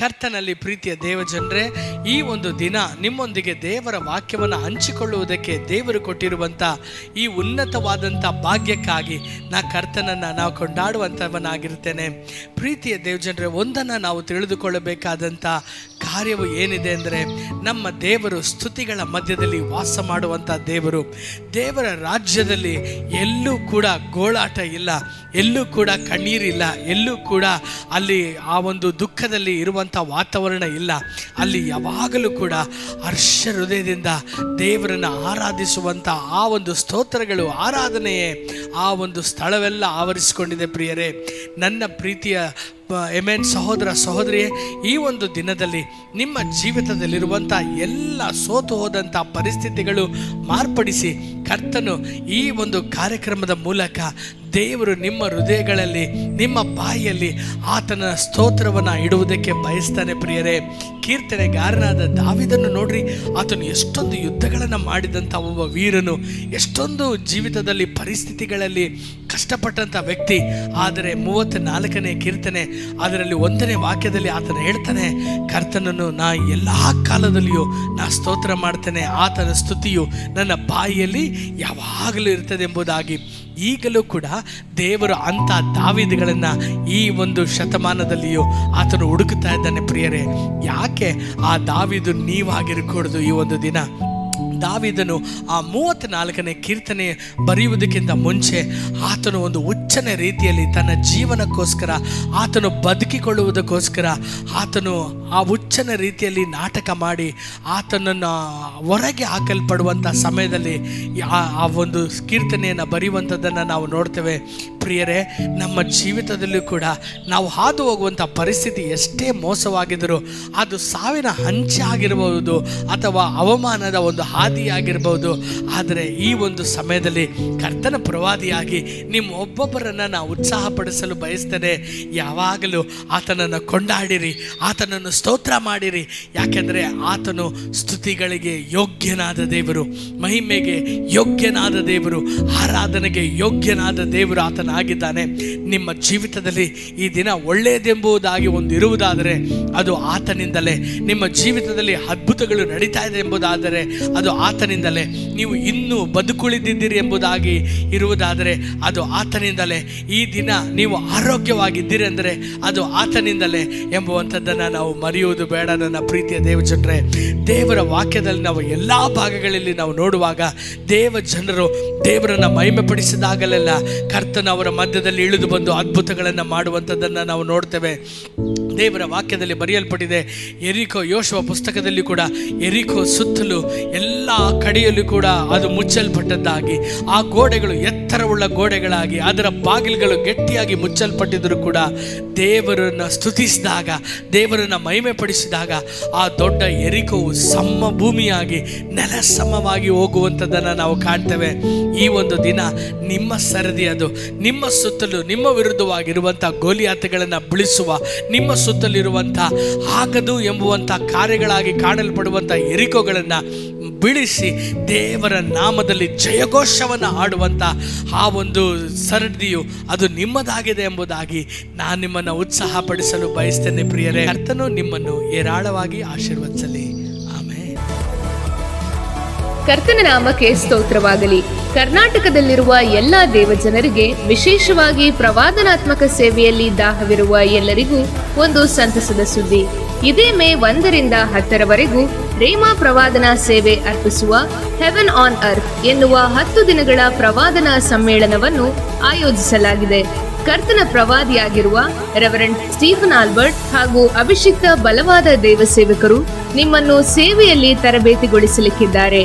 ಕರ್ತನಲ್ಲಿ ಪ್ರೀತಿಯ ದೇವಜನರೇ, ಈ ಒಂದು ದಿನ ನಿಮ್ಮೊಂದಿಗೆ ದೇವರ ವಾಕ್ಯವನ್ನು ಹಂಚಿಕೊಳ್ಳುವುದಕ್ಕೆ ದೇವರು ಕೊಟ್ಟಿರುವಂಥ ಈ ಉನ್ನತವಾದಂಥ ಭಾಗ್ಯಕ್ಕಾಗಿ ಕರ್ತನನ್ನು ನಾವು ಕೊಂಡಾಡುವಂಥವನಾಗಿರ್ತೇನೆ. ಪ್ರೀತಿಯ ದೇವಜನರೇ, ಒಂದನ್ನು ನಾವು ತಿಳಿದುಕೊಳ್ಳಬೇಕಾದಂಥ ಕಾರ್ಯವು ಏನಿದೆ ಅಂದರೆ, ನಮ್ಮ ದೇವರು ಸ್ತುತಿಗಳ ಮಧ್ಯದಲ್ಲಿ ವಾಸ ಮಾಡುವಂಥ ದೇವರು. ದೇವರ ರಾಜ್ಯದಲ್ಲಿ ಎಲ್ಲೂ ಕೂಡ ಗೋಳಾಟ ಇಲ್ಲ, ಎಲ್ಲೂ ಕೂಡ ಕಣ್ಣೀರಿಲ್ಲ, ಎಲ್ಲೂ ಕೂಡ ಅಲ್ಲಿ ಆ ಒಂದು ದುಃಖದಲ್ಲಿ ಇರುವಂಥ ವಾತಾವರಣ ಇಲ್ಲ. ಅಲ್ಲಿ ಯಾವಾಗಲೂ ಕೂಡ ಹರ್ಷ ಹೃದಯದಿಂದ ದೇವರನ್ನು ಆರಾಧಿಸುವಂಥ ಆ ಒಂದು ಸ್ತೋತ್ರಗಳು, ಆರಾಧನೆಯೇ ಆ ಒಂದು ಸ್ಥಳವೆಲ್ಲ ಆವರಿಸಿಕೊಂಡಿದೆ. ಪ್ರಿಯರೇ, ನನ್ನ ಪ್ರೀತಿಯ ಸಹೋದರ ಸಹೋದರಿಯೇ, ಈ ಒಂದು ದಿನದಲ್ಲಿ ನಿಮ್ಮ ಜೀವಿತದಲ್ಲಿರುವಂಥ ಎಲ್ಲ ಸೋತು ಹೋದಂಥ ಪರಿಸ್ಥಿತಿಗಳು ಮಾರ್ಪಡಿಸಿ ಕರ್ತನು ಈ ಒಂದು ಕಾರ್ಯಕ್ರಮದ ಮೂಲಕ ದೇವರು ನಿಮ್ಮ ಹೃದಯಗಳಲ್ಲಿ, ನಿಮ್ಮ ಬಾಯಿಯಲ್ಲಿ ಆತನ ಸ್ತೋತ್ರವನ್ನು ಇಡುವುದಕ್ಕೆ ಬಯಸ್ತಾನೆ. ಪ್ರಿಯರೇ, ಕೀರ್ತನೆಗಾರನಾದ ದಾವೀದನ್ನು ನೋಡ್ರಿ, ಆತನು ಎಷ್ಟೊಂದು ಯುದ್ಧಗಳನ್ನು ಮಾಡಿದಂಥ ಒಬ್ಬ ವೀರನು, ಎಷ್ಟೊಂದು ಜೀವಿತದಲ್ಲಿ ಪರಿಸ್ಥಿತಿಗಳಲ್ಲಿ ಕಷ್ಟಪಟ್ಟಂಥ ವ್ಯಕ್ತಿ. ಆದರೆ 34ನೇ ಕೀರ್ತನೆ ಅದರಲ್ಲಿ 1ನೇ ವಾಕ್ಯದಲ್ಲಿ ಆತನು ಹೇಳ್ತಾನೆ, ಕರ್ತನನ್ನು ನಾ ಎಲ್ಲ ಕಾಲದಲ್ಲಿಯೂ ನಾ ಸ್ತೋತ್ರ ಮಾಡ್ತೇನೆ, ಆತನ ಸ್ತುತಿಯು ನನ್ನ ಬಾಯಿಯಲ್ಲಿ ಯಾವಾಗಲೂ ಇರ್ತದೆ ಎಂಬುದಾಗಿ. ಈಗಲೂ ಕೂಡ ದೇವರು ಅಂಥ ದಾವೀದಗಳನ್ನು ಈ ಒಂದು ಶತಮಾನದಲ್ಲಿಯೂ ಆತನು ಹುಡುಕುತ್ತಾ ಇದ್ದಾನೆ. ಪ್ರಿಯರೇ, ಯಾಕೆ ಆ ದಾವೀದು ನೀವಾಗಿರಕೂಡದು? ಈ ಒಂದು ದಿನ ದಾವೀದನು ಆ 34ನೇ ಕೀರ್ತನೆ ಬರೆಯುವುದಕ್ಕಿಂತ ಮುಂಚೆ ಆತನು ಒಂದು ಹುಚ್ಚನ ರೀತಿಯಲ್ಲಿ ತನ್ನ ಜೀವನಕ್ಕೋಸ್ಕರ, ಆತನು ಬದುಕಿಕೊಳ್ಳುವುದಕ್ಕೋಸ್ಕರ ಆತನು ಆ ಹುಚ್ಚನ ರೀತಿಯಲ್ಲಿ ನಾಟಕ ಮಾಡಿ ಆತನನ್ನು ಹೊರಗೆ ಹಾಕಲ್ಪಡುವಂಥ ಸಮಯದಲ್ಲಿ ಆ ಒಂದು ಕೀರ್ತನೆಯನ್ನು ಬರೆಯುವಂಥದ್ದನ್ನು ನಾವು ನೋಡ್ತೇವೆ. ಪ್ರಿಯರೇ, ನಮ್ಮ ಜೀವಿತದಲ್ಲೂ ಕೂಡ ನಾವು ಹಾದು ಹೋಗುವಂಥ ಪರಿಸ್ಥಿತಿ ಎಷ್ಟೇ ಮೋಸವಾಗಿದ್ದರೂ, ಅದು ಸಾವಿನ ಹಂಚೆ ಆಗಿರಬಹುದು ಅಥವಾ ಅವಮಾನದ ಒಂದು ಹಾದಿಯಾಗಿರ್ಬೋದು. ಆದರೆ ಈ ಒಂದು ಸಮಯದಲ್ಲಿ ಕರ್ತನ ಪ್ರವಾದಿಯಾಗಿ ನಿಮ್ಮ ಒಬ್ಬೊಬ್ಬರನ್ನು ನಾವು ಉತ್ಸಾಹಪಡಿಸಲು ಬಯಸ್ತೇನೆ. ಯಾವಾಗಲೂ ಆತನನ್ನು ಕೊಂಡಾಡಿರಿ, ಆತನನ್ನು ಸ್ತೋತ್ರ ಮಾಡಿರಿ. ಯಾಕೆಂದರೆ ಆತನು ಸ್ತುತಿಗಳಿಗೆ ಯೋಗ್ಯನಾದ ದೇವರು, ಮಹಿಮೆಗೆ ಯೋಗ್ಯನಾದ ದೇವರು, ಆರಾಧನೆಗೆ ಯೋಗ್ಯನಾದ ದೇವರು ಆತನಾಗಿದ್ದಾನೆ. ನಿಮ್ಮ ಜೀವಿತದಲ್ಲಿ ಈ ದಿನ ಒಳ್ಳೆಯದೆಂಬುದಾಗಿ ಒಂದು ಇರುವುದಾದರೆ ಅದು ಆತನಿಂದಲೇ. ನಿಮ್ಮ ಜೀವಿತದಲ್ಲಿ ಅದ್ಭುತಗಳು ನಡೀತಾ ಇದೆ ಎಂಬುದಾದರೆ ಅದು ಆತನಿಂದಲೇ. ನೀವು ಇನ್ನೂ ಬದುಕುಳಿದಿದ್ದೀರಿ ಎಂಬುದಾಗಿ ಇರುವುದಾದರೆ ಅದು ಆತನಿಂದಲೇ. ಈ ದಿನ ನೀವು ಆರೋಗ್ಯವಾಗಿದ್ದೀರಿ ಅಂದರೆ ಅದು ಆತನಿಂದಲೇ ಎಂಬುವಂಥದ್ದನ್ನು ನಾವು ಮರೆಯುವುದು ಬೇಡ. ನನ್ನ ಪ್ರೀತಿಯ ದೇವಜನರೇ, ದೇವರ ವಾಕ್ಯದಲ್ಲಿ ನಾವು ಎಲ್ಲ ಭಾಗಗಳಲ್ಲಿ ನಾವು ನೋಡುವಾಗ ದೇವ ಜನರು ದೇವರನ್ನು ಮಹಿಮೆಪಡಿಸಿದಾಗಲೆಲ್ಲ ಕರ್ತನವರ ಮಧ್ಯದಲ್ಲಿ ಇಳಿದು ಬಂದು ಅದ್ಭುತಗಳನ್ನು ಮಾಡುವಂಥದ್ದನ್ನು ನಾವು ನೋಡ್ತೇವೆ. ದೇವರ ವಾಕ್ಯದಲ್ಲಿ ಬರೆಯಲ್ಪಟ್ಟಿದೆ, ಯೆರಿಕೋ ಪುಸ್ತಕದಲ್ಲಿ ಕೂಡ ಯೆರಿಕೋ ಸುತ್ತಲೂ ಎಲ್ಲ ಕಡೆಯಲ್ಲೂ ಕೂಡ ಅದು ಮುಚ್ಚಲ್ಪಟ್ಟದ್ದಾಗಿ, ಆ ಗೋಡೆಗಳು ಎತ್ತರವುಳ್ಳ ಗೋಡೆಗಳಾಗಿ, ಅದರ ಬಾಗಿಲುಗಳು ಗಟ್ಟಿಯಾಗಿ ಮುಚ್ಚಲ್ಪಟ್ಟಿದ್ದರೂ ಕೂಡ ದೇವರನ್ನು ಸ್ತುತಿಸಿದಾಗ, ದೇವರನ್ನು ಮಹಿಮೆ ಪಡಿಸಿದಾಗ ಆ ದೊಡ್ಡ ಯೆರಿಕೋವು ಸಮಭೂಮಿಯಾಗಿ ನೆಲ ಸಮವಾಗಿ ಹೋಗುವಂಥದ್ದನ್ನು ನಾವು ಕಾಣ್ತೇವೆ. ಈ ಒಂದು ದಿನ ನಿಮ್ಮ ಸರದಿ, ಅದು ನಿಮ್ಮ ಸುತ್ತಲೂ ನಿಮ್ಮ ವಿರುದ್ಧವಾಗಿರುವಂಥ ಗೋಲಿಯಾತಗಳನ್ನು ಬಿಳಿಸುವ, ನಿಮ್ಮ ಸುತ್ತಲಿರುವಂಥ ಆಗದು ಎಂಬುವಂಥ ಕಾರ್ಯಗಳಾಗಿ ಕಾಣಲ್ಪಡುವಂಥ ಯೆರಿಕೋಗಳನ್ನು ಬಿಡಿಸಿ ದೇವರ ನಾಮದಲ್ಲಿ ಜಯಘೋಷವನ್ನು ಆಡುವಂಥ ಆ ಒಂದು ಸರದಿಯು ಅದು ನಿಮ್ಮದಾಗಿದೆ ಎಂಬುದಾಗಿ ನಾನು ನಿಮ್ಮನ್ನು ಉತ್ಸಾಹಪಡಿಸಲು ಬಯಸ್ತೇನೆ. ಪ್ರಿಯರೇ, ಕರ್ತನು ನಿಮ್ಮನ್ನು ಹೇರಾಳವಾಗಿ ಆಶೀರ್ವದಿಸಲಿ. ಆಮೆನ್. ಕರ್ತನ ನಾಮಕ್ಕೆ ಸ್ತೋತ್ರವಾಗಲಿ. ಕರ್ನಾಟಕದಲ್ಲಿರುವ ಎಲ್ಲ ದೇವಜನರಿಗೆ, ವಿಶೇಷವಾಗಿ ಪ್ರವಾದನಾತ್ಮಕ ಸೇವೆಯಲ್ಲಿ ದಾಹವಿರುವ ಎಲ್ಲರಿಗೂ ಒಂದು ಸಂತಸದ ಸುದ್ದಿ. ಇದೇ ಮೇ 1ರಿಂದ 10ರವರೆಗೂ ರೇಮಾ ಪ್ರವಾದನಾ ಸೇವೆ ಅರ್ಪಿಸುವ ಹೆವೆನ್ ಆನ್ ಅರ್ತ್ ಎನ್ನುವ 10 ದಿನಗಳ ಪ್ರವಾದನಾ ಸಮ್ಮೇಳನವನ್ನು ಆಯೋಜಿಸಲಾಗಿದೆ. ಕರ್ತನ ಪ್ರವಾದಿಯಾಗಿರುವ ರೆವರೆಂಡ್ ಸ್ಟೀಫನ್ ಆಲ್ಬರ್ಟ್ ಹಾಗೂ ಅಭಿಷಿಕ್ತ ಬಲವಾದ ದೇವಸೇವಕರು ನಿಮ್ಮನ್ನು ಸೇವೆಯಲ್ಲಿ ತರಬೇತಿಗೊಳಿಸಲಿಕ್ಕಿದ್ದಾರೆ.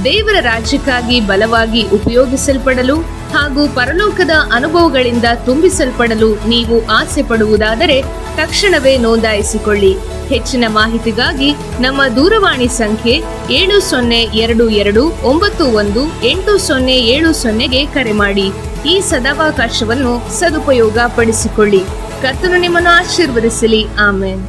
ದೇವರ ರಾಜ್ಯಕ್ಕಾಗಿ ಬಲವಾಗಿ ಉಪಯೋಗಿಸಲ್ಪಡಲು ಹಾಗೂ ಪರಲೋಕದ ಅನುಭವಗಳಿಂದ ತುಂಬಿಸಲ್ಪಡಲು ನೀವು ಆಸೆ ಪಡುವುದಾದರೆ ತಕ್ಷಣವೇ ನೋಂದಾಯಿಸಿಕೊಳ್ಳಿ. ಹೆಚ್ಚಿನ ಮಾಹಿತಿಗಾಗಿ ನಮ್ಮ ದೂರವಾಣಿ ಸಂಖ್ಯೆ 7022918070ಗೆ ಕರೆ ಮಾಡಿ. ಈ ಸದಾವಕಾಶವನ್ನು ಸದುಪಯೋಗ ಪಡಿಸಿಕೊಳ್ಳಿ. ಕರ್ತನು ನಿಮ್ಮನ್ನು ಆಶೀರ್ವದಿಸಲಿ. ಆಮೆನ್.